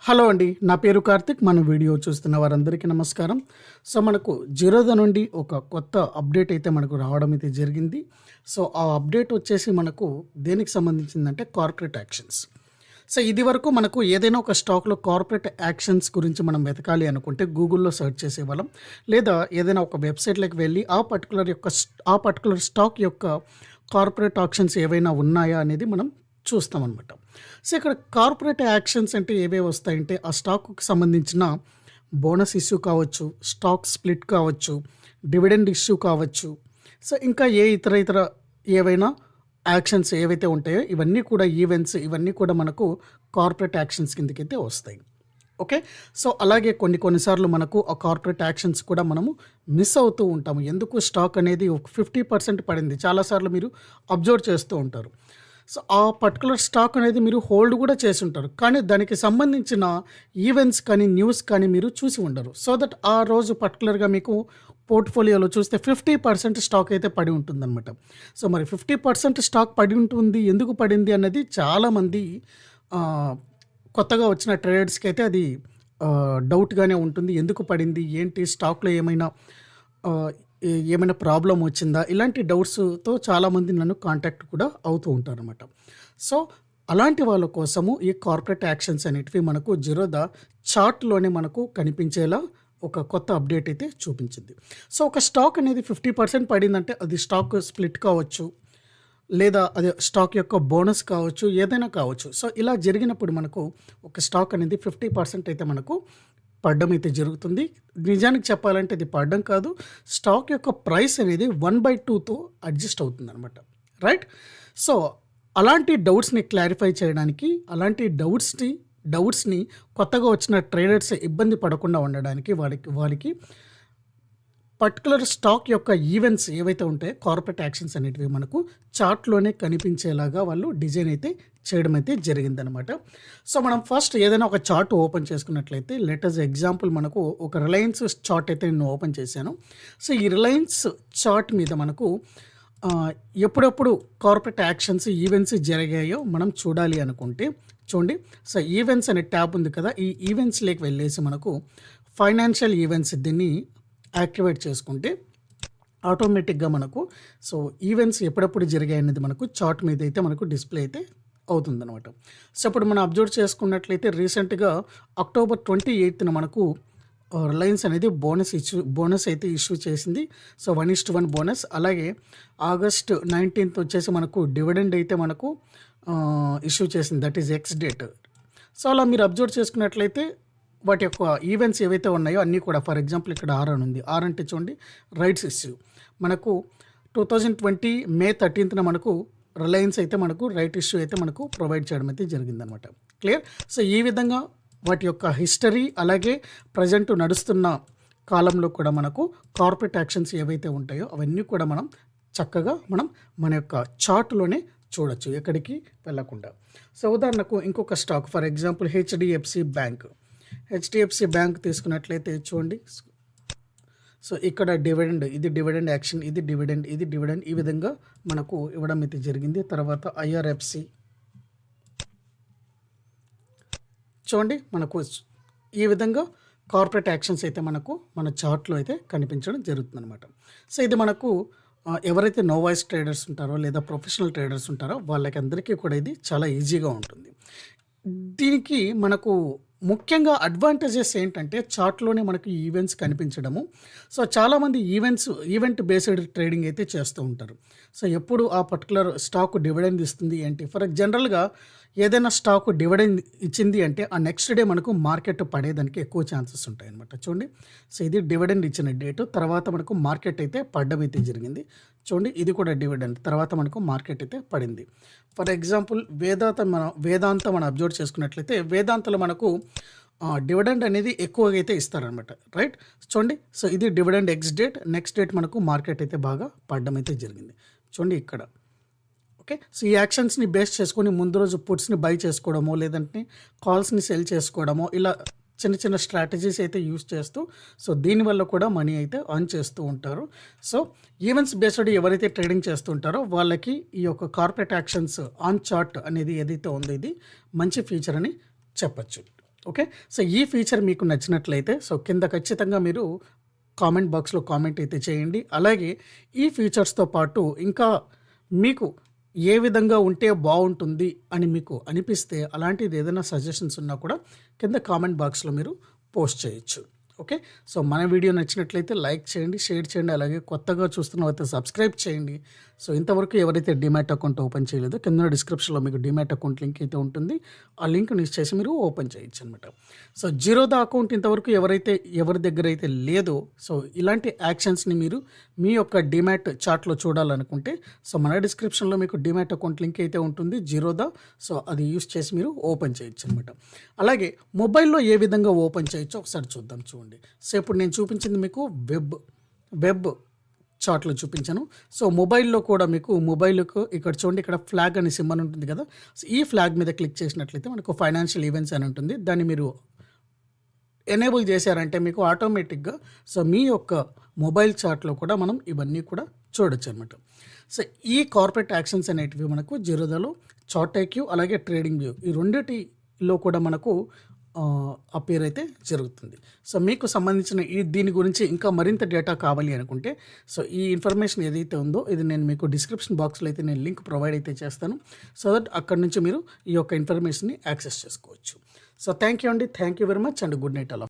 Hello అండి. నా పేరు కార్తిక్. మన వీడియో చూస్తున్న వారందరికీ నమస్కారం. సో, మనకు జిరోదా నుండి ఒక కొత్త అప్డేట్ అయితే మనకు రావడం అయితే జరిగింది. సో, ఆ అప్డేట్ వచ్చేసి మనకు దేనికి సంబంధించిందంటే కార్పొరేట్ యాక్షన్స్. సో, ఇదివరకు మనకు ఏదైనా ఒక స్టాక్‌లో కార్పొరేట్ యాక్షన్స్ గురించి మనం వెతకాలి అనుకుంటే గూగుల్‌లో సెర్చ్ చేసేవాళ్ళం. లేదా ఏదైనా ఒక వెబ్‌సైట్‌లోకి వెళ్ళి ఆ పర్టిక్యులర్ స్టాక్ యొక్క కార్పొరేట్ యాక్షన్స్ ఏవైనా ఉన్నాయా అనేది మనం చూస్తామనమాట. సో, ఇక్కడ కార్పొరేట్ యాక్షన్స్ అంటే ఏవేవి వస్తాయంటే, ఆ స్టాక్‌కి సంబంధించిన బోనస్ ఇష్యూ కావచ్చు, స్టాక్ స్ప్లిట్ కావచ్చు, డివిడెండ్ ఇష్యూ కావచ్చు. సో, ఇంకా ఇతర ఏవైనా యాక్షన్స్ ఏవైతే ఉంటాయో ఇవన్నీ కూడా ఈవెంట్స్ ఇవన్నీ కూడా మనకు కార్పొరేట్ యాక్షన్స్ కిందకైతే వస్తాయి. ఓకే. సో, అలాగే కొన్ని సార్లు మనకు ఆ కార్పొరేట్ యాక్షన్స్ కూడా మనము మిస్ అవుతూ ఉంటాము. ఎందుకు స్టాక్ అనేది ఒక 50% పడింది. చాలా సార్లు మీరు అబ్జర్వ్ చేస్తూ ఉంటారు. సో, ఆ పర్టిక్యులర్ స్టాక్ అనేది మీరు హోల్డ్ కూడా చేసి ఉంటారు. కానీ దానికి సంబంధించిన ఈవెంట్స్ కానీ, న్యూస్ కానీ మీరు చూసి ఉండరు. సో దట్ ఆ రోజు పర్టిక్యులర్‌గా మీకు పోర్ట్‌ఫోలియోలో చూస్తే 50% స్టాక్ అయితే పడి ఉంటుందన్నమాట. సో, మరి 50% స్టాక్ పడి ఉంటుంది. ఎందుకు పడింది అన్నది చాలామంది కొత్తగా వచ్చిన ట్రేడర్స్‌కి అయితే అది డౌట్‌గానే ఉంటుంది. ఎందుకు పడింది? ఏంటి? స్టాక్‌లో ఆహ్, ఏమైనా ప్రాబ్లమ్ వచ్చిందా? ఇలాంటి డౌట్స్‌తో చాలామంది నన్ను కాంటాక్ట్ కూడా అవుతూ ఉంటారనమాట. సో, అలాంటి వాళ్ళ కోసము ఈ కార్పొరేట్ యాక్షన్స్ అనేటివి మనకు జిరోదా చార్ట్‌లోనే మనకు కనిపించేలా ఒక కొత్త అప్డేట్ అయితే చూపించింది. సో, ఒక స్టాక్ అనేది 50% పడిందంటే అది స్టాక్ స్ప్లిట్ కావచ్చు, లేదా అది స్టాక్ యొక్క బోనస్ కావచ్చు, ఏదైనా కావచ్చు. సో, ఇలా జరిగినప్పుడు మనకు ఒక స్టాక్ అనేది 50% అయితే మనకు పడడం అయితే జరుగుతుంది. నిజానికి చెప్పాలంటే ఇది పడడం కాదు. స్టాక్ యొక్క ప్రైస్ అనేది 1/2తో అడ్జస్ట్ అవుతుందనమాట. రైట్? సో, అలాంటి డౌట్స్‌ని క్లారిఫై చేయడానికి, అలాంటి డౌట్స్‌ని కొత్తగా వచ్చిన ట్రేడర్స్ ఇబ్బంది పడకుండా ఉండడానికి వారికి పర్టిక్యులర్ స్టాక్ యొక్క ఈవెంట్స్ ఏవైతే ఉంటాయో కార్పొరేట్ యాక్షన్స్ అనేటివి మనకు చార్ట్‌లోనే కనిపించేలాగా వాళ్ళు డిజైన్ అయితే చేయడం అయితే జరిగిందనమాట. సో, మనం ఫస్ట్ ఏదైనా ఒక చార్ట్ ఓపెన్ చేసుకున్నట్లయితే లెట్ అస్ ఎగ్జాంపుల్ మనకు ఒక రిలయన్స్ చార్ట్ అయితే నేను ఓపెన్ చేశాను. సో, ఈ రిలయన్స్ చార్ట్ మీద మనకు ఎప్పుడెప్పుడు కార్పొరేట్ యాక్షన్స్, ఈవెంట్స్ జరిగాయో మనం చూడాలి అనుకుంటే చూడండి. సో, ఈవెంట్స్ అనే ట్యాబ్ ఉంది కదా! ఈ ఈవెంట్స్‌లోకి వెళ్ళేసి మనకు ఫైనాన్షియల్ ఈవెంట్స్ దీన్ని యాక్టివేట్ చేసుకుంటే ఆటోమేటిక్‌గా మనకు సో, ఈవెంట్స్ ఎప్పుడెప్పుడు జరిగాయనేది మనకు చార్ట్ మీద అయితే మనకు డిస్‌ప్లే అయితే అవుతుందనమాట. సో, ఇప్పుడు మనం అబ్జర్వ్ చేసుకున్నట్లయితే రీసెంట్‌గా అక్టోబర్ 28న మనకు రిలయన్స్ అనేది బోనస్ అయితే ఇష్యూ చేసింది. So, 1:1 bonus. అలాగే ఆగస్ట్ 19th వచ్చేసి మనకు డివిడెండ్ అయితే మనకు ఇష్యూ చేసింది. That is X date. So, అలా మీరు అబ్జర్వ్ చేసుకున్నట్లయితే వాటి యొక్క ఈవెంట్స్ ఏవైతే ఉన్నాయో అన్నీ కూడా ఫర్ ఎగ్జాంపుల్ ఇక్కడ ఆర్ అని ఉంది. ఆర్ అంటే చూడండి రైట్స్ ఇష్యూ. మనకు 2020 మే 13న మనకు రిలయన్స్ అయితే మనకు రైట్ ఇష్యూ అయితే మనకు ప్రొవైడ్ చేయడం అయితే జరిగిందనమాట. క్లియర్? సో, ఈ విధంగా వాటి యొక్క హిస్టరీ అలాగే ప్రజెంట్ నడుస్తున్న కాలంలో కూడా మనకు కార్పొరేట్ యాక్షన్స్ ఏవైతే ఉంటాయో అవన్నీ కూడా మనం చక్కగా మన యొక్క చార్ట్‌లోనే చూడొచ్చు ఎక్కడికి వెళ్ళకుండా. సో, ఉదాహరణకు ఇంకొక stock for example HDFC bank. HDFC bank తీసుకున్నట్లయితే చూడండి. సో, ఇక్కడ ఇది డివిడెండ్ యాక్షన్, ఇది డివిడెండ్ ఈ విధంగా మనకు ఇవ్వడం అయితే జరిగింది. తర్వాత ఐఆర్ఎఫ్‌సి చూడండి మనకు ఈ విధంగా కార్పొరేట్ యాక్షన్స్ అయితే మనకు మన చార్ట్‌లో అయితే కనిపించడం జరుగుతుందనమాట. సో, ఇది మనకు ఎవరైతే నో వాయిస్ ట్రేడర్స్ ఉంటారో లేదా ప్రొఫెషనల్ ట్రేడర్స్ ఉంటారో వాళ్ళకందరికీ కూడా ఇది చాలా ఈజీగా ఉంటుంది. దీనికి మనకు ముఖ్యంగా అడ్వాంటేజెస్ ఏంటంటే చార్ట్‌లోనే మనకు ఈవెంట్స్ కనిపించడము. సో, చాలామంది ఈవెంట్ బేస్డ్ ట్రేడింగ్ అయితే చేస్తూ ఉంటారు. సో, ఎప్పుడు ఆ పర్టిక్యులర్ స్టాక్ డివిడెండ్ ఇస్తుంది ఏంటి జనరల్‌గా ఏదైనా స్టాక్ డివిడెండ్ ఇచ్చింది అంటే ఆ నెక్స్ట్ డే మనకు మార్కెట్ పడేదానికి ఎక్కువ ఛాన్సెస్ ఉంటాయన్నమాట. చూడండి. సో, ఇది డివిడెండ్ ఇచ్చిన డేటు. తర్వాత మనకు మార్కెట్ అయితే పడడం అయితే జరిగింది. చూడండి ఇది కూడా డివిడెండ్. తర్వాత మనకు మార్కెట్ అయితే పడింది. ఫర్ ఎగ్జాంపుల్ వేదాంత మనం అబ్జర్వ్ చేసుకున్నట్లయితే వేదాంతలో మనకు డివిడెండ్ అనేది ఎక్కువగా అయితే ఇస్తారనమాట. రైట్? చూడండి. సో, ఇది dividend X date. Next date మనకు మార్కెట్ అయితే బాగా పడడం అయితే జరిగింది. చూడండి ఇక్కడ. ఓకే. సో, ఈ యాక్షన్స్‌ని బేస్ చేసుకొని ముందు రోజు పుట్స్‌ని బై చేసుకోవడమో లేదంటే కాల్స్‌ని సెల్ చేసుకోవడమో ఇలా చిన్న స్ట్రాటజీస్ అయితే యూజ్ చేస్తూ సో, దీనివల్ల కూడా మనీ అయితే ఎర్న్ చేస్తూ ఉంటారు. సో, ఈవెంట్స్ బేస్డ్ ఎవరైతే ట్రేడింగ్ చేస్తూ ఉంటారో వాళ్ళకి ఈ యొక్క కార్పొరేట్ యాక్షన్స్ ఆన్ చార్ట్ అనేది ఏదైతే ఉందో ఇది మంచి ఫీచర్ అని చెప్పొచ్చు. ఓకే. సో ఈ ఫీచర్ మీకు నచ్చినట్లయితే సో కింద ఖచ్చితంగా మీరు కామెంట్ బాక్స్‌లో కామెంట్ అయితే చేయండి. అలాగే ఈ ఫీచర్స్‌తో పాటు ఇంకా మీకు ఏ విధంగా ఉంటే బావుంటుంది అని మీకు అనిపిస్తే అలాంటిది ఏదైనా సజెషన్స్ ఉన్నా కూడా కింద కామెంట్ బాక్స్‌లో మీరు పోస్ట్ చేయొచ్చు. ఓకే. సో మన వీడియో నచ్చినట్లయితే లైక్ చేయండి, షేర్ చేయండి. అలాగే కొత్తగా చూస్తున్న వారైతే సబ్స్క్రైబ్ చేయండి. సో ఇంతవరకు ఎవరైతే డీమ్యాట్ అకౌంట్ ఓపెన్ చేయలేదో కింద డిస్క్రిప్షన్‌లో మీకు డీమ్యాట్ అకౌంట్ లింక్ అయితే ఉంటుంది. ఆ లింక్‌ని యూజ్ చేసి మీరు ఓపెన్ చేయొచ్చనమాట. సో జీరోదా అకౌంట్ ఇంతవరకు ఎవరి దగ్గర అయితే లేదో సో ఇలాంటి యాక్షన్స్‌ని మీరు మీ యొక్క డీమ్యాట్ చార్ట్‌లో చూడాలనుకుంటే సో మన డిస్క్రిప్షన్‌లో మీకు డీమ్యాట్ అకౌంట్ లింక్ అయితే ఉంటుంది జీరోదా. సో అది యూజ్ చేసి మీరు ఓపెన్ చేయొచ్చనమాట. అలాగే మొబైల్‌లో ఏ విధంగా ఓపెన్ చేయొచ్చో ఒకసారి చూద్దాం చూడండి. సో ఇప్పుడు నేను చూపించింది మీకు వెబ్ చార్ట్‌లో చూపించాను. సో మొబైల్‌లో కూడా మీకు మొబైల్‌కు ఇక్కడ చూడండి, ఇక్కడ ఫ్లాగ్ అనే సింబల్ ఉంటుంది కదా! సో ఈ ఫ్లాగ్ మీద క్లిక్ చేసినట్లయితే మనకు ఫైనాన్షియల్ ఈవెంట్స్ అని ఉంటుంది. దాన్ని మీరు ఎనేబుల్ చేశారంటే మీకు ఆటోమేటిక్‌గా సో మీ యొక్క మొబైల్ చార్ట్‌లో కూడా మనం ఇవన్నీ కూడా చూడొచ్చనమాట. సో ఈ కార్పొరేట్ యాక్షన్స్ అనేటివి మనకు జీరోదాలో చార్ట్ ఐక్యూ అలాగే ట్రేడింగ్ వ్యూ ఈ రెండిటిలో కూడా మనకు అపియర్ అయితే జరుగుతుంది. సో మీకు సంబంధించిన దీని గురించి ఇంకా మరింత డేటా కావాలి అనుకుంటే సో ఈ ఇన్ఫర్మేషన్ ఏదైతే ఉందో ఇది నేను మీకు డిస్క్రిప్షన్ బాక్స్‌లో అయితే నేను లింక్ ప్రొవైడ్ అయితే చేస్తాను. సో దట్ అక్కడి నుంచి మీరు ఈ యొక్క ఇన్ఫర్మేషన్‌ని యాక్సెస్ చేసుకోవచ్చు. సో థ్యాంక్ యూ అండి. Thank you very much and good night all of